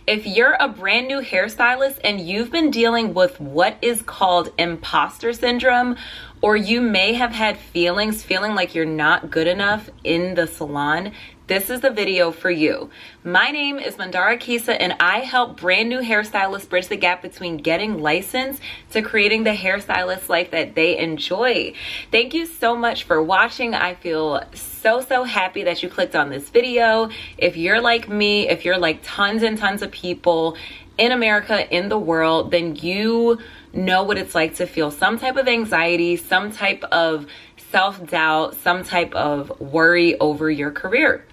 If you're a brand new hairstylist and you've been dealing with what is called imposter syndrome, or you may have had feeling like you're not good enough in the salon, this is the video for you. My name is Mandara Kisa and I help brand new hairstylists bridge the gap between getting licensed to creating the hairstylist life that they enjoy. Thank you so much for watching. I feel so happy that you clicked on this video. If you're like me, if you're like tons and tons of people in America, in the world, then you know what it's like to feel some type of anxiety, some type of self-doubt, some type of worry over your career.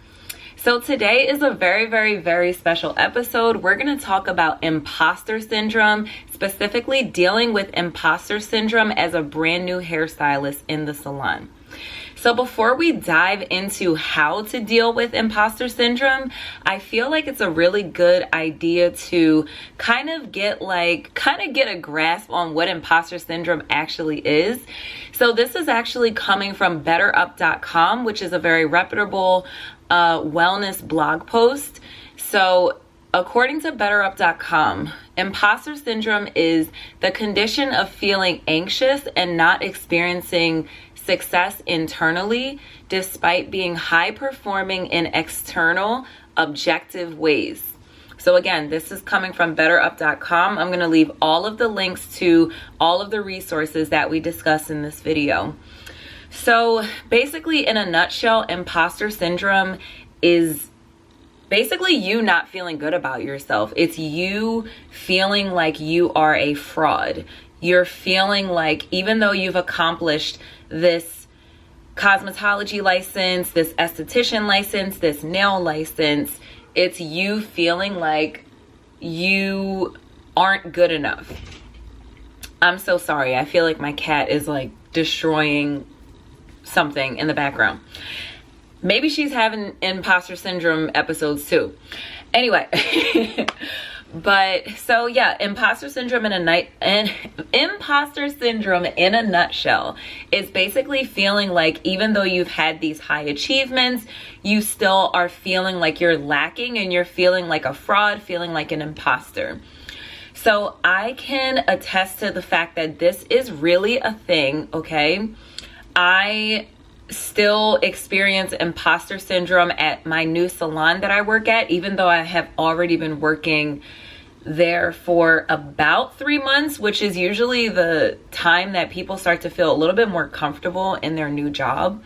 So today is a very special episode. We're going to talk about imposter syndrome, specifically dealing with imposter syndrome as a brand new hairstylist in the salon. So before we dive into how to deal with imposter syndrome, I feel like it's a really good idea to kind of get a grasp on what imposter syndrome actually is. So this is actually coming from betterup.com, which is a very reputable wellness blog post. So according to betterup.com, imposter syndrome is the condition of feeling anxious and not experiencing success internally despite being high performing in external objective ways. So again, this is coming from betterup.com. I'm going to leave all of the links to all of the resources that we discuss in this video. So basically, in a nutshell, imposter syndrome is basically you not feeling good about yourself. It's you feeling like you are a fraud. You're feeling like even though you've accomplished this cosmetology license, this esthetician license, this nail license, it's you feeling like you aren't good enough. I'm so sorry. I feel like my cat is like destroying something in the background. Maybe she's having imposter syndrome episodes too. Anyway, but so yeah, imposter syndrome in a nutshell is basically feeling like even though you've had these high achievements, you still are feeling like you're lacking and you're feeling like a fraud, feeling like an imposter. So I can attest to the fact that this is really a thing, okay? I still experience imposter syndrome at my new salon that I work at, even though I have already been working there for about 3 months, which is usually the time that people start to feel a little bit more comfortable in their new job.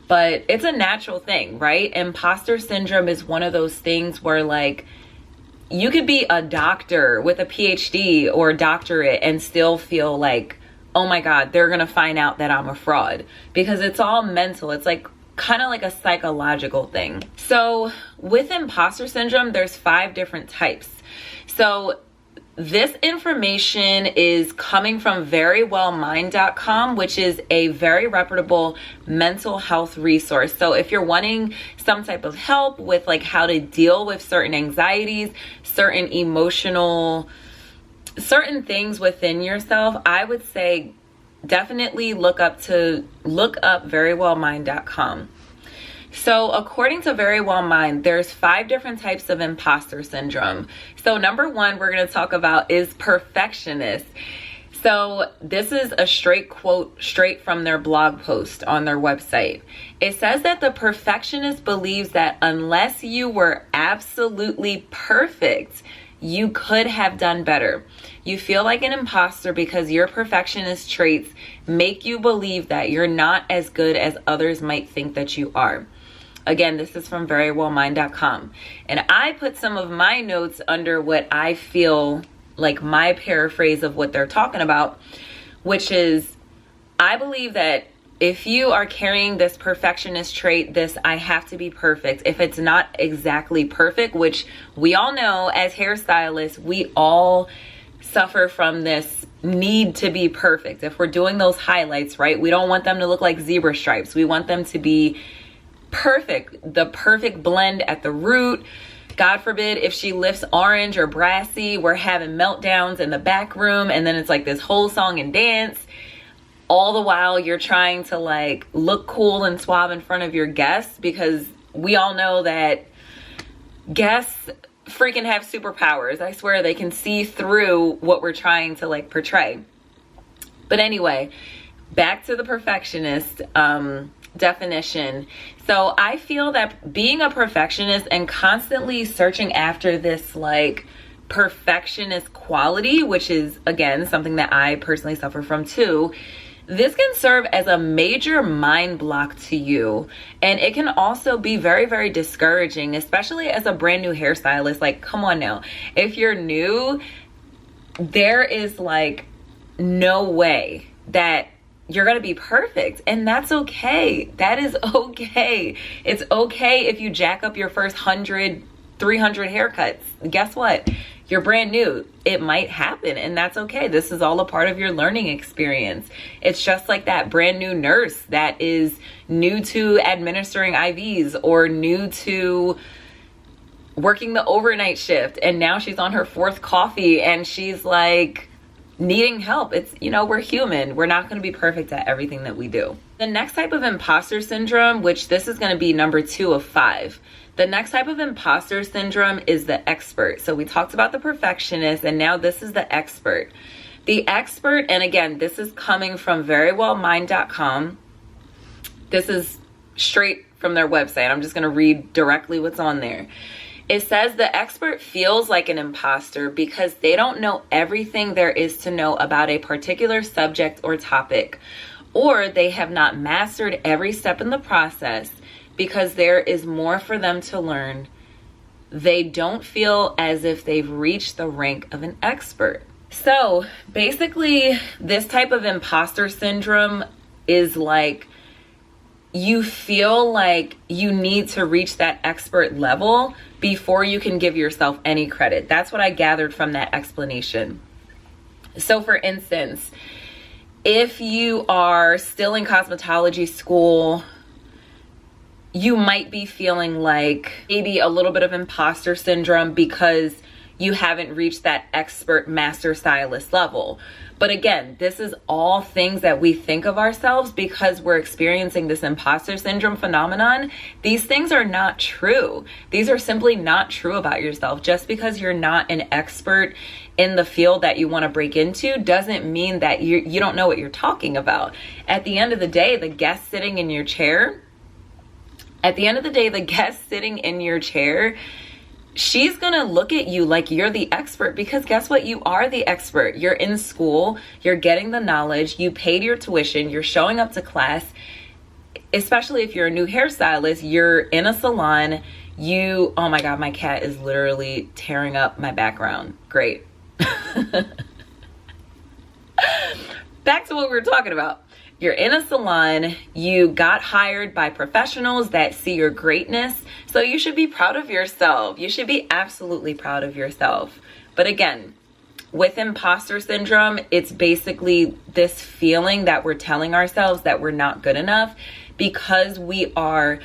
But it's a natural thing, right? Imposter syndrome is one of those things where like you could be a doctor with a PhD or a doctorate and still feel like, oh my God, they're gonna find out that I'm a fraud, because it's all mental. It's like kind of like a psychological thing. So with imposter syndrome, there's 5 different types. So this information is coming from verywellmind.com, which is a very reputable mental health resource. So if you're wanting some type of help with like how to deal with certain anxieties, certain things within yourself, I would say definitely look up verywellmind.com. So according to Verywell Mind, there's 5 different types of imposter syndrome. So number 1 we're going to talk about is perfectionist. So this is a straight quote straight from their blog post on their website. It says that the perfectionist believes that unless you were absolutely perfect, you could have done better. You feel like an imposter because your perfectionist traits make you believe that you're not as good as others might think that you are. Again, this is from verywellmind.com. And I put some of my notes under what I feel like my paraphrase of what they're talking about, which is, I believe that if you are carrying this perfectionist trait, this I have to be perfect, if it's not exactly perfect, which we all know as hairstylists, we all suffer from this need to be perfect. If we're doing those highlights, right, we don't want them to look like zebra stripes. We want them to be perfect, the perfect blend at the root. God forbid if she lifts orange or brassy, we're having meltdowns in the back room, and then it's like this whole song and dance. All the while you're trying to like look cool and suave in front of your guests, because we all know that guests freaking have superpowers. I swear they can see through what we're trying to like portray. But anyway, back to the perfectionist definition. So I feel that being a perfectionist and constantly searching after this like perfectionist quality, which is again something that I personally suffer from too, this can serve as a major mind block to you. And it can also be very, very discouraging, especially as a brand new hairstylist. Like, come on now. If you're new, there is like no way that you're going to be perfect. And that's okay. That is okay. It's okay if you jack up your first 100, 300 haircuts. Guess what? You're brand new. It might happen, and that's okay. This is all a part of your learning experience. It's just like that brand new nurse that is new to administering IVs or new to working the overnight shift, and now she's on her 4th coffee and she's like needing help. It's, you know, we're human. We're not going to be perfect at everything that we do. The next type of imposter syndrome, which this is going to be number 2 of 5. The next type of imposter syndrome is the expert. So we talked about the perfectionist, and now this is the expert. The expert, and again, this is coming from verywellmind.com. This is straight from their website. I'm just going to read directly what's on there. It says the expert feels like an imposter because they don't know everything there is to know about a particular subject or topic, or they have not mastered every step in the process because there is more for them to learn. They don't feel as if they've reached the rank of an expert. So basically, this type of imposter syndrome is like you feel like you need to reach that expert level before you can give yourself any credit. That's what I gathered from that explanation. So for instance, if you are still in cosmetology school, you might be feeling like maybe a little bit of imposter syndrome because you haven't reached that expert master stylist level. But again, this is all things that we think of ourselves because we're experiencing this imposter syndrome phenomenon. These things are not true. These are simply not true about yourself. Just because you're not an expert in the field that you want to break into doesn't mean that you don't know what you're talking about. At the end of the day, the guest sitting in your chair, she's gonna look at you like you're the expert because guess what? You are the expert. You're in school, you're getting the knowledge, you paid your tuition, you're showing up to class. Especially if you're a new hairstylist, you're in a salon, oh my God, my cat is literally tearing up my background. Great. Back to what we were talking about. You're in a salon, you got hired by professionals that see your greatness, so you should be proud of yourself. You should be absolutely proud of yourself. But again, with imposter syndrome, it's basically this feeling that we're telling ourselves that we're not good enough because we are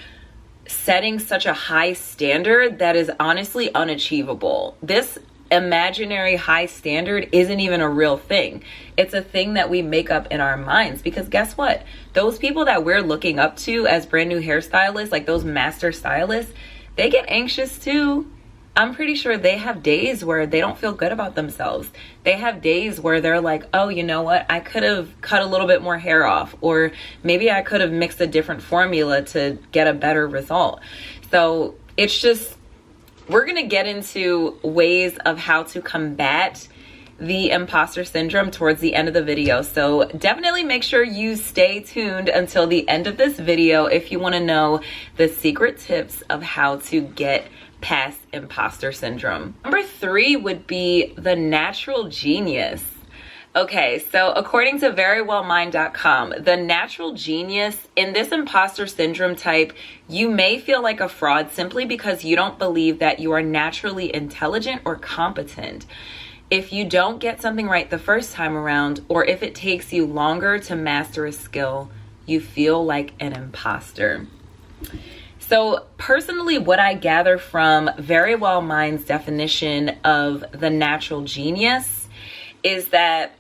setting such a high standard that is honestly unachievable. This imaginary high standard isn't even a real thing. It's a thing that we make up in our minds because guess what? Those people that we're looking up to as brand new hairstylists, like those master stylists, they get anxious too. I'm pretty sure they have days where they don't feel good about themselves. They have days where they're like, oh, you know what? I could have cut a little bit more hair off, or maybe I could have mixed a different formula to get a better result. So it's just, we're going to get into ways of how to combat the imposter syndrome towards the end of the video. So definitely make sure you stay tuned until the end of this video if you want to know the secret tips of how to get past imposter syndrome. Number 3 would be the natural genius. Okay, so according to verywellmind.com, the natural genius in this imposter syndrome type, you may feel like a fraud simply because you don't believe that you are naturally intelligent or competent. If you don't get something right the first time around, or if it takes you longer to master a skill, you feel like an imposter. So personally, what I gather from Very Well Mind's definition of the natural genius is that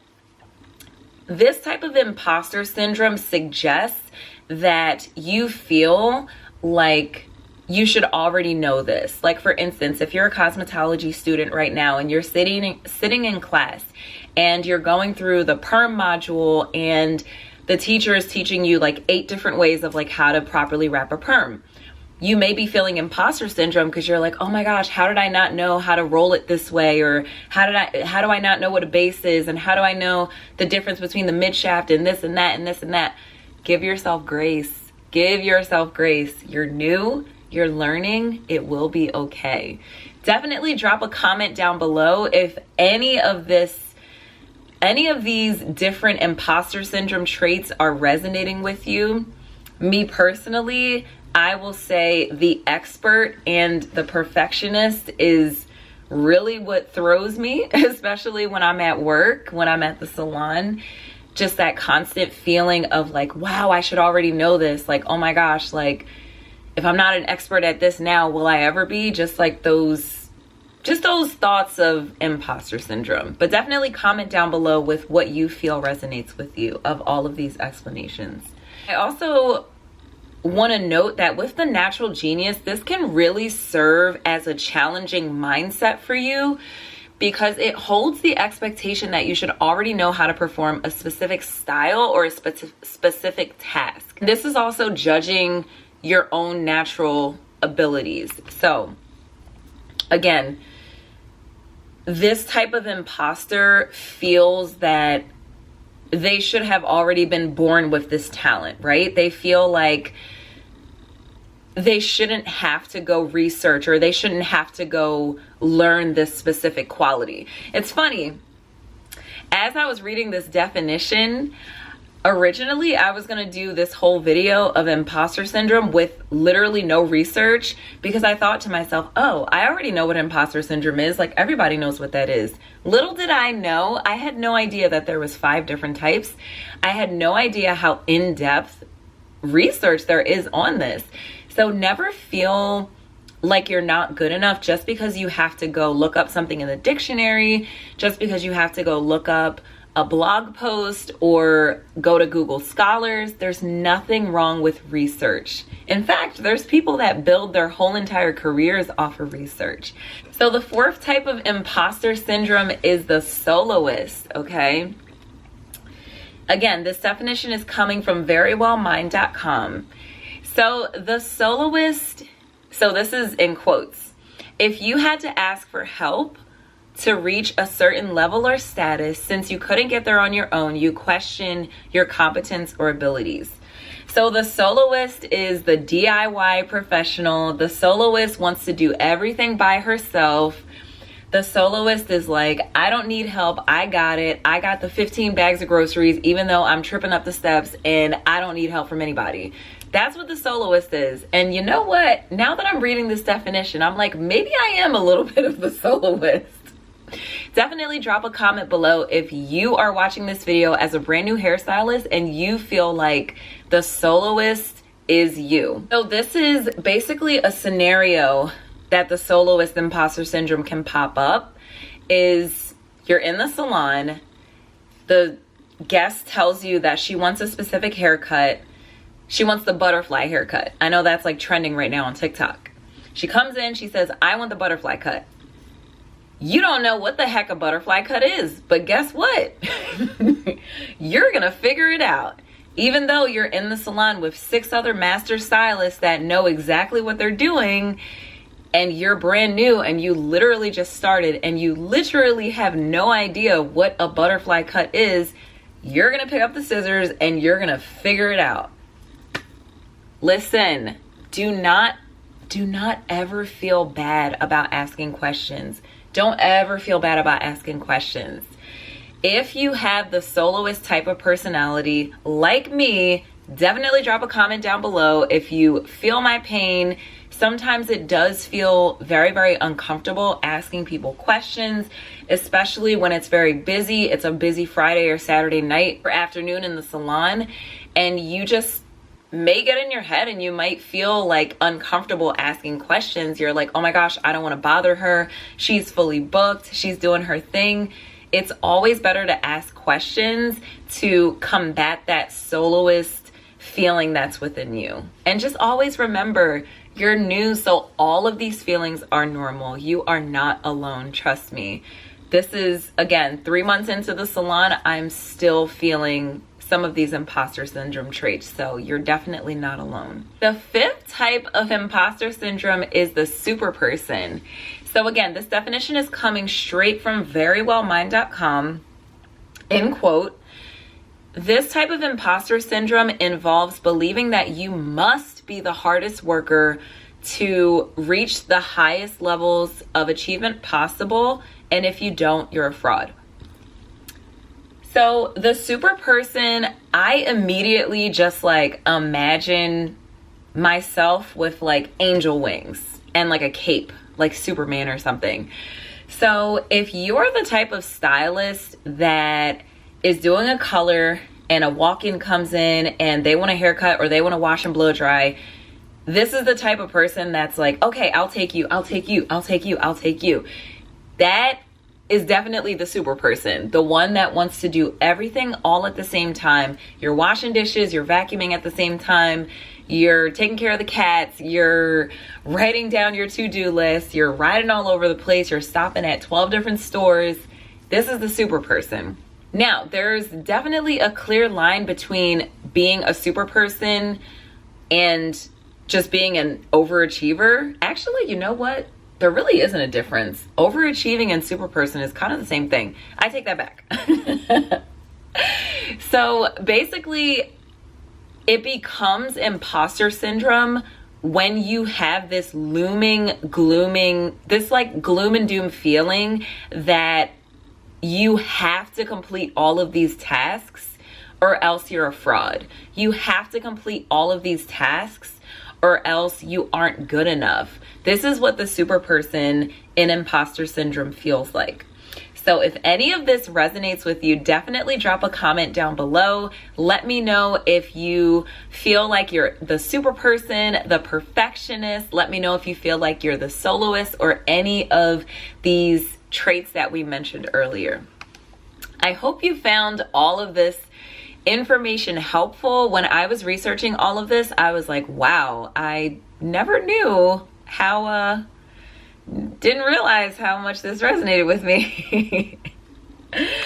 this type of imposter syndrome suggests that you feel like you should already know this. Like, for instance, if you're a cosmetology student right now and you're sitting in class and you're going through the perm module and the teacher is teaching you like 8 different ways of like how to properly wrap a perm, you may be feeling imposter syndrome because you're like, oh my gosh, how did I not know how to roll it this way? Or how do I not know what a base is? And how do I know the difference between the mid shaft and this and that and this and that? Give yourself grace. Give yourself grace. You're new. You're learning. It will be okay. Definitely drop a comment down below if any of these different imposter syndrome traits are resonating with you. Me personally, I will say the expert and the perfectionist is really what throws me, especially when I'm at work, when I'm at the salon. Just that constant feeling of like, wow, I should already know this. Like, oh my gosh, like, if I'm not an expert at this now, will I ever be? Just like those thoughts of imposter syndrome. But definitely comment down below with what you feel resonates with you of all of these explanations. I also want to note that with the natural genius, this can really serve as a challenging mindset for you because it holds the expectation that you should already know how to perform a specific style or a specific task. This is also judging your own natural abilities. So again, this type of imposter feels that they should have already been born with this talent, right? They feel like they shouldn't have to go research or they shouldn't have to go learn this specific quality. It's funny, as I was reading this definition, originally, I was going to do this whole video of imposter syndrome with literally no research because I thought to myself, oh, I already know what imposter syndrome is. Like, everybody knows what that is. Little did I know, I had no idea that there was 5 different types. I had no idea how in-depth research there is on this. So never feel like you're not good enough just because you have to go look up something in the dictionary, just because you have to go look up a blog post or go to Google Scholars. There's nothing wrong with research. In fact, there's people that build their whole entire careers off of research. So the 4th type of imposter syndrome is the soloist, okay? Again, this definition is coming from verywellmind.com. So the soloist, so this is in quotes, if you had to ask for help to reach a certain level or status, since you couldn't get there on your own, you question your competence or abilities. So the soloist is the DIY professional. The soloist wants to do everything by herself. The soloist is like, I don't need help. I got it. I got the 15 bags of groceries, even though I'm tripping up the steps and I don't need help from anybody. That's what the soloist is. And you know what? Now that I'm reading this definition, I'm like, maybe I am a little bit of the soloist. Definitely drop a comment below if you are watching this video as a brand new hairstylist and you feel like the soloist is you. So this is basically a scenario that the soloist imposter syndrome can pop up. Is you're in the salon, the guest tells you that she wants a specific haircut. She wants the butterfly haircut. I know that's like trending right now on TikTok. She comes in, she says, I want the butterfly cut. You don't know what the heck a butterfly cut is, but guess what? You're gonna figure it out. Even though you're in the salon with 6 other master stylists that know exactly what they're doing, and you're brand new and you literally just started and you literally have no idea what a butterfly cut is, you're gonna pick up the scissors and you're gonna figure it out. Listen, do not ever feel bad about asking questions. Don't ever feel bad about asking questions. If you have the soloist type of personality like me, definitely drop a comment down below if you feel my pain. Sometimes it does feel very, very uncomfortable asking people questions, especially when it's very busy. It's a busy Friday or Saturday night or afternoon in the salon, and you just may get in your head and you might feel like uncomfortable asking questions. You're like, oh my gosh, I don't want to bother her. She's fully booked. She's doing her thing. It's always better to ask questions to combat that soloist feeling that's within you. And just always remember, You're new, so all of these feelings are normal. You are not alone, trust me. This is, again, 3 months into the salon, I'm still feeling some of these imposter syndrome traits, so you're definitely not alone. The 5th type of imposter syndrome is the super person. So again, this definition is coming straight from verywellmind.com. In quote, this type of imposter syndrome involves believing that you must be the hardest worker to reach the highest levels of achievement possible, and if you don't, you're a fraud. So the super person, I immediately just like imagine myself with like angel wings and like a cape, like Superman or something. So if you're the type of stylist that is doing a color and a walk-in comes in and they want a haircut or they want to wash and blow dry, this is the type of person that's like, okay, I'll take you, I'll take you, I'll take you, I'll take you. That is definitely the super person, the one that wants to do everything all at the same time. You're washing dishes, you're vacuuming at the same time, you're taking care of the cats, you're writing down your to-do list, you're riding all over the place, you're stopping at 12 different stores. This is the super person. Now, there's definitely a clear line between being a super person and just being an overachiever. Actually, you know what? There really isn't a difference. Overachieving and super person is kind of the same thing. I take that back. So basically, it becomes imposter syndrome when you have this looming, glooming, this like gloom and doom feeling that you have to complete all of these tasks or else you're a fraud. You have to complete all of these tasks or else you aren't good enough. This is what the super person in imposter syndrome feels like. So if any of this resonates with you, definitely drop a comment down below. Let me know if you feel like you're the super person, the perfectionist. Let me know if you feel like you're the soloist or any of these traits that we mentioned earlier. I hope you found all of this information helpful. When I was researching all of this, I was like, wow, I never knew how, didn't realize how much this resonated with me.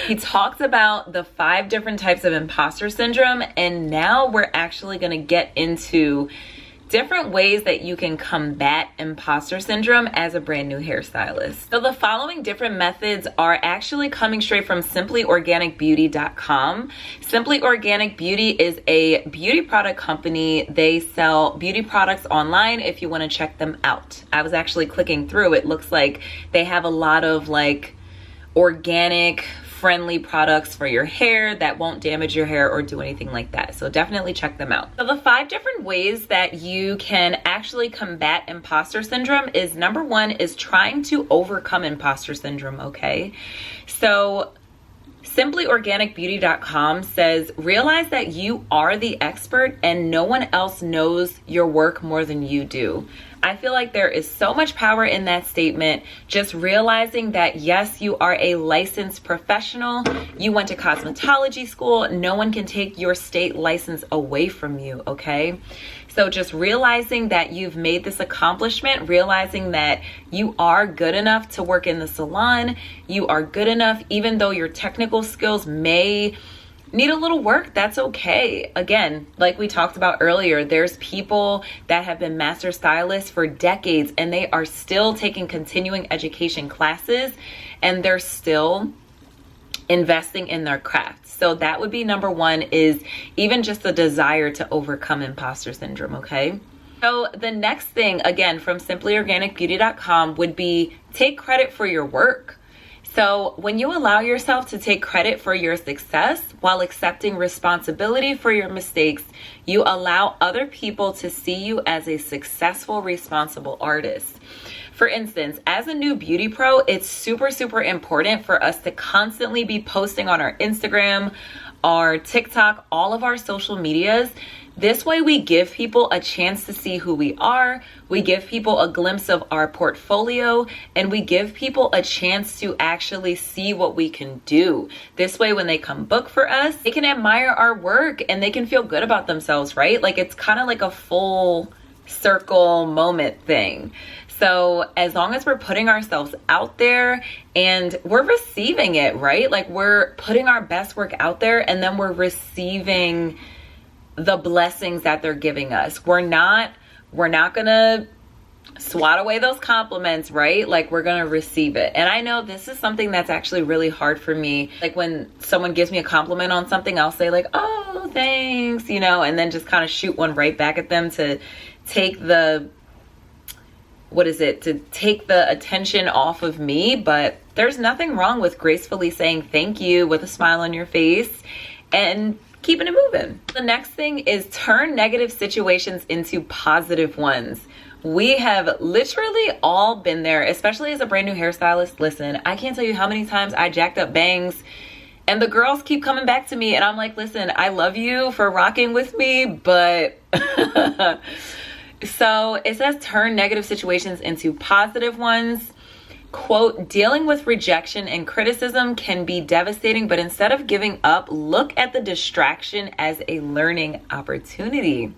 He talked about the 5 different types of imposter syndrome, and now we're actually going to get into different ways that you can combat imposter syndrome as a brand new hairstylist. So the following different methods are actually coming straight from simplyorganicbeauty.com. Simply Organic Beauty is a beauty product company. They sell beauty products online if you want to check them out. I was actually clicking through. It looks like they have a lot of like organic friendly products for your hair that won't damage your hair or do anything like that. So definitely check them out. So the 5 different ways that you can actually combat imposter syndrome is number 1 is trying to overcome imposter syndrome, okay? So simplyorganicbeauty.com says, realize that you are the expert and no one else knows your work more than you do. I feel like there is so much power in that statement. Just realizing that, yes, you are a licensed professional. You went to cosmetology school. No one can take your state license away from you, okay? So just realizing that you've made this accomplishment, realizing that you are good enough to work in the salon. You are good enough, even though your technical skills may need a little work, that's okay. Again, like we talked about earlier, there's people that have been master stylists for decades and they are still taking continuing education classes and they're still investing in their craft. So that would be number 1 is even just the desire to overcome imposter syndrome, okay? So the next thing, again, from simplyorganicbeauty.com would be take credit for your work. So when you allow yourself to take credit for your success while accepting responsibility for your mistakes, you allow other people to see you as a successful, responsible artist. For instance, as a new beauty pro, it's super, super important for us to constantly be posting on our Instagram, our TikTok, all of our social medias. This way we give people a chance to see who we are, we give people a glimpse of our portfolio, and we give people a chance to actually see what we can do. This way when they come book for us, they can admire our work and they can feel good about themselves, right? Like it's kind of like a full circle moment thing. So as long as we're putting ourselves out there and we're receiving it, right? Like we're putting our best work out there and then we're receiving the blessings that they're giving us. We're not gonna swat away those compliments, right? Like we're gonna receive it. And I know this is something that's actually really hard for me. Like when someone gives me a compliment on something, I'll say like, oh, thanks, you know, and then just kind of shoot one right back at them to take the attention off of me. But there's nothing wrong with gracefully saying thank you with a smile on your face and keeping it moving. The next thing is turn negative situations into positive ones. We have literally all been there, especially as a brand new hairstylist. Listen, I can't tell you how many times I jacked up bangs and the girls keep coming back to me and I'm like, listen, I love you for rocking with me, but so it says turn negative situations into positive ones. Quote, dealing with rejection and criticism can be devastating, but instead of giving up, look at the distraction as a learning opportunity.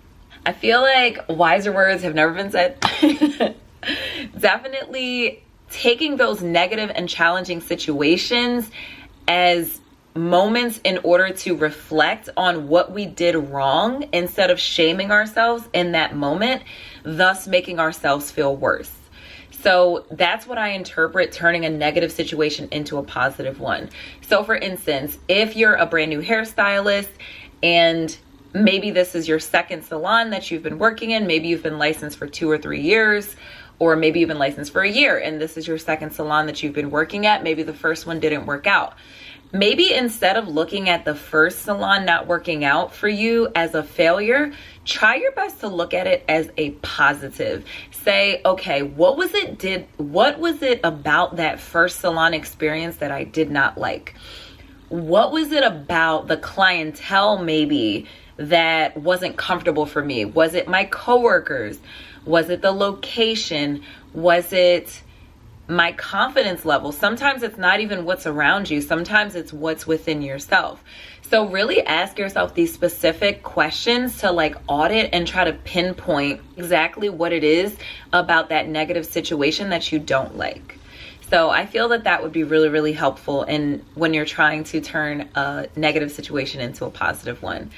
I feel like wiser words have never been said. Definitely taking those negative and challenging situations as moments in order to reflect on what we did wrong instead of shaming ourselves in that moment, thus making ourselves feel worse. So that's what I interpret turning a negative situation into a positive one. So for instance, if you're a brand new hairstylist and maybe this is your second salon that you've been working in, maybe you've been licensed for 2 or 3 years, or maybe you've been licensed for a year and this is your second salon that you've been working at, maybe the first one didn't work out. Maybe instead of looking at the first salon not working out for you as a failure, try your best to look at it as a positive. Say, okay, what was it about that first salon experience that I did not like? What was it about the clientele maybe that wasn't comfortable for me? Was it my coworkers? Was it the location? Was it my confidence level? Sometimes it's not even what's around you. Sometimes it's what's within yourself. So really ask yourself these specific questions to like audit and try to pinpoint exactly what it is about that negative situation that you don't like. So I feel that that would be really, really helpful in when you're trying to turn a negative situation into a positive one.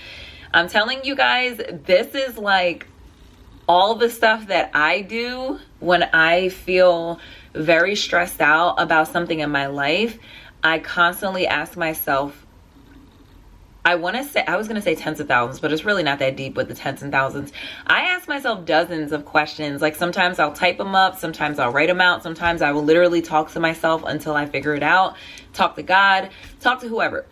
I'm telling you guys, this is like all the stuff that I do when I feel very stressed out about something in my life. I constantly ask myself, I was going to say tens of thousands, but it's really not that deep with the tens and thousands. I ask myself dozens of questions. Like sometimes I'll type them up, sometimes I'll write them out, sometimes I will literally talk to myself until I figure it out, talk to God, talk to whoever.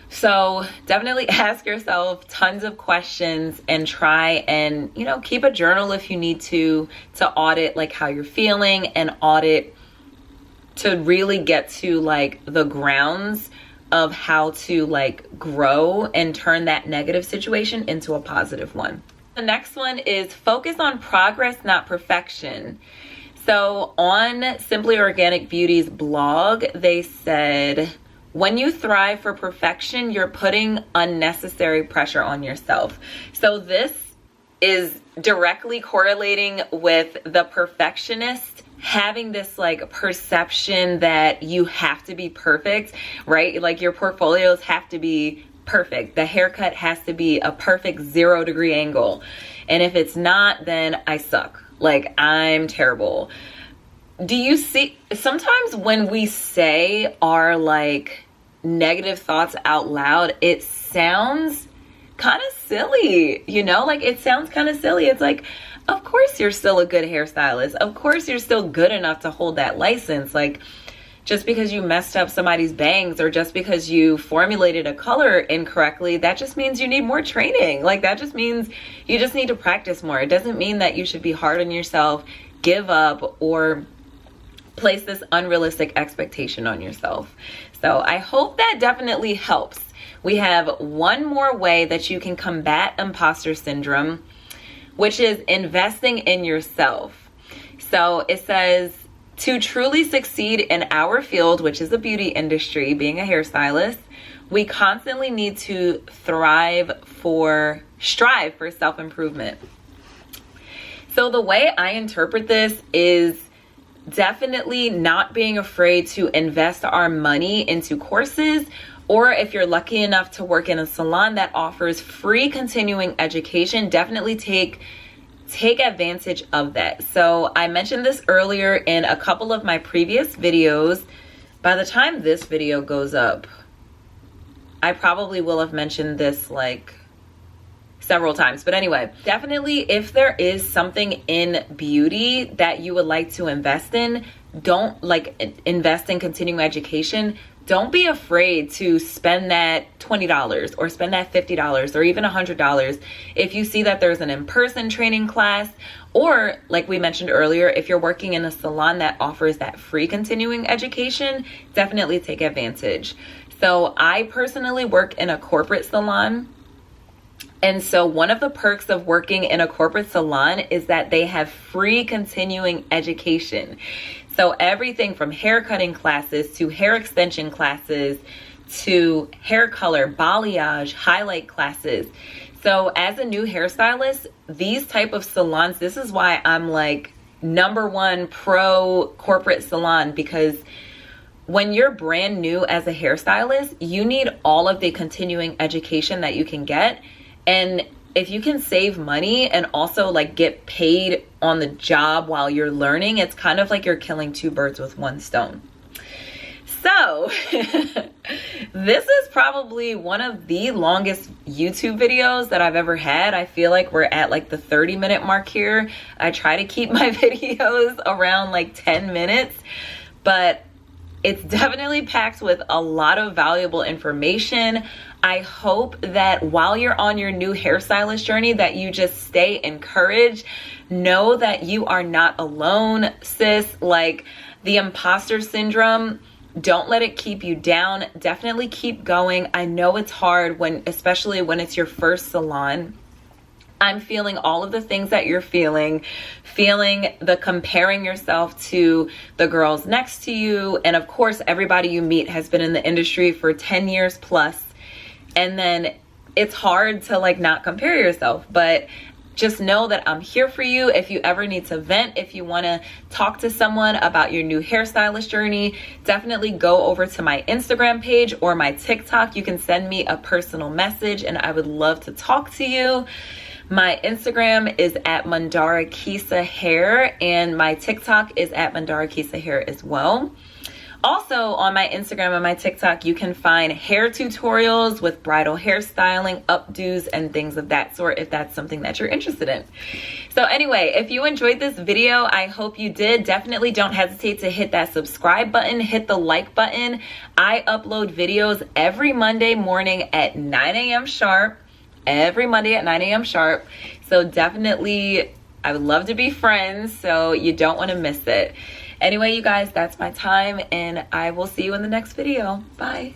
So definitely ask yourself tons of questions and try and, keep a journal if you need to audit like how you're feeling and audit to really get to like the grounds of how to like grow and turn that negative situation into a positive one. The next one is focus on progress, not perfection. So on Simply Organic Beauty's blog, they said, when you thrive for perfection, you're putting unnecessary pressure on yourself. So this is directly correlating with the perfectionist having this like perception that you have to be perfect, right? Like your portfolios have to be perfect. The haircut has to be a perfect 0-degree angle. And if it's not, then I suck. Like I'm terrible. Do you see, sometimes when we say our like negative thoughts out loud, it sounds kind of silly, like it sounds kind of silly. It's like, of course you're still a good hairstylist. Of course you're still good enough to hold that license. Like just because you messed up somebody's bangs or just because you formulated a color incorrectly, that just means you need more training. Like that just means you just need to practice more. It doesn't mean that you should be hard on yourself, give up, or place this unrealistic expectation on yourself. So I hope that definitely helps. We have one more way that you can combat imposter syndrome, which is investing in yourself. So it says, to truly succeed in our field, which is the beauty industry, being a hairstylist, we constantly need to strive for self-improvement. So the way I interpret this is definitely not being afraid to invest our money into courses, or if you're lucky enough to work in a salon that offers free continuing education, definitely take advantage of that. So I mentioned this earlier in a couple of my previous videos. By the time this video goes up, I probably will have mentioned this like several times. But anyway, definitely if there is something in beauty that you would like to invest in, don't invest in continuing education. Don't be afraid to spend that $20 or spend that $50 or even $100 if you see that there's an in-person training class, or like we mentioned earlier, if you're working in a salon that offers that free continuing education, definitely take advantage. So I personally work in a corporate salon. And so one of the perks of working in a corporate salon is that they have free continuing education. So everything from hair cutting classes to hair extension classes to hair color, balayage, highlight classes. So as a new hairstylist, these type of salons, this is why I'm like #1 pro corporate salon, because when you're brand new as a hairstylist, you need all of the continuing education that you can get. And if you can save money and also like get paid on the job while you're learning, it's kind of like you're killing two birds with one stone. So this is probably one of the longest YouTube videos that I've ever had. I feel like we're at like the 30-minute mark here. I try to keep my videos around like 10 minutes, but it's definitely packed with a lot of valuable information. I hope that while you're on your new hairstylist journey, that you just stay encouraged. Know that you are not alone, sis. Like the imposter syndrome, don't let it keep you down. Definitely keep going. I know it's hard especially when it's your first salon. I'm feeling all of the things that you're feeling the comparing yourself to the girls next to you. And of course, everybody you meet has been in the industry for 10 years plus. And then it's hard to like not compare yourself, but just know that I'm here for you. If you ever need to vent, if you want to talk to someone about your new hairstylist journey, definitely go over to my Instagram page or my TikTok. You can send me a personal message and I would love to talk to you. My Instagram is at Mandara Kisa Hair and my TikTok is at Mandara Kisa Hair as well. Also on my Instagram and my TikTok, you can find hair tutorials with bridal hairstyling, updos, and things of that sort if that's something that you're interested in. So anyway, if you enjoyed this video, I hope you did. Definitely don't hesitate to hit that subscribe button, hit the like button. I upload videos every Monday morning at 9 a.m. sharp. Every Monday at 9 a.m. sharp. So definitely, I would love to be friends, so you don't want to miss it. Anyway, you guys, that's my time, and I will see you in the next video. Bye.